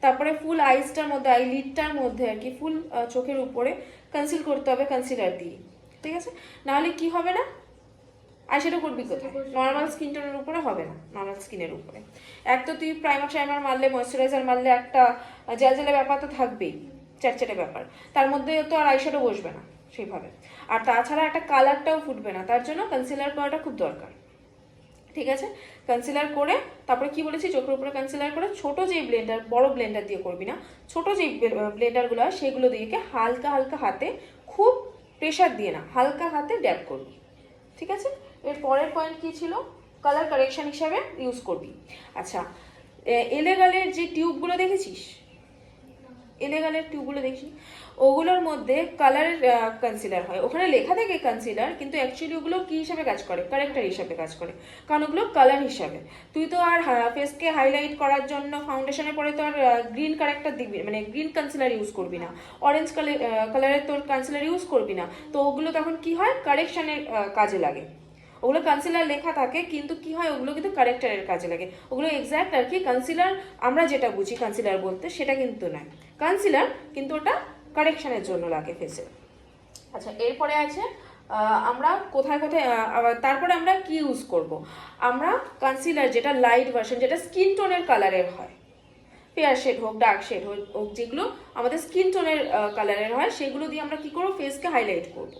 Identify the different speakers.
Speaker 1: তারপরে ফুল আইসটার মধ্যে, আই লিডটার মধ্যে আর কি, ফুল চোখের উপরে কনসিল করতে হবে কনসিলার দিয়ে, ঠিক আছে? নাহলে কি হবে না, আইশ্যাডো করবি কোথায়? নর্মাল স্কিন টোনের উপরে হবে না, নর্মাল স্কিনের উপরে। এক তো তুই প্রাইমার মারলে, ময়শ্চারাইজার মারলে একটা জ্যালজ্যালে ব্যাপার তো থাকবেই, চ্যাটচ্যাটে ব্যাপার, তার মধ্যে তো আর আইশ্যাডো বসবে না সেইভাবে। আর তাছাড়া একটা কালারটাও ফুটবে না, তার জন্য কনসিলার করাটা খুব দরকার, ঠিক আছে? কনসিলার করে তারপরে কি বলেছি, চোখের উপরে কনসিলার করে ছোট যে ব্লেন্ডার, বড় ব্লেন্ডার দিয়ে করবি না, ছোট যে ব্লেন্ডারগুলো হয় সেগুলো দিয়ে হালকা হালকা হাতে, খুব প্রেশার দিয়ে না, হালকা হাতে ড্যাব করবি, ঠিক আছে? এর পরের পয়েন্ট কি ছিল, কালার কারেকশন হিসাবে ইউজ করবি। আচ্ছা, এলেগালের যে টিউবগুলো দেখেছিস, এলেগালের টিউবগুলো দেখি, ওগুলোর মধ্যে কালারের কনসিলার হয়, ওখানে লেখা থাকে কনসিলার, কিন্তু অ্যাকচুয়ালি ওগুলো কি হিসাবে কাজ করে, কারেক্টার হিসাবে কাজ করে, কারণ ওগুলো কালার হিসাবে। তুই তো আর ফেসকে হাইলাইট করার জন্য ফাউন্ডেশনের পরে তো আর গ্রিন কারেক্টার দিবি, মানে গ্রিন কনসিলার ইউজ করবি না, অরেঞ্জ কালারের তোর কনসিলার ইউজ করবি না, তো ওগুলো তখন কি হয়, কারেকশনের কাজে লাগে। ওগুলো কনসিলার লেখা থাকে, কিন্তু কি হয়, ওগুলো কিন্তু কারেক্টারের কাজে লাগে, ওগুলো এক্স্যাক্ট আর কি কনসিলার আমরা যেটা বুঝি কনসিলার বলতে সেটা কিন্তু নয়, কনসিলার কিন্তু ওটা কারেকশনের জন্য লাগে ফেসে। আচ্ছা, এরপরে আছে আমরা কোথায় কোথায় তারপরে আমরা কি ইউজ করব, আমরা কনসিলার যেটা লাইট ভার্সন, যেটা স্কিন টোনের কালারের হয়, ফেয়ার শেড হোক, ডার্ক শেড হোক, যেগুলো আমাদের স্কিন টোনের কালারের হয়, সেগুলো দিয়ে আমরা কি করবো, ফেসকে হাইলাইট করবো।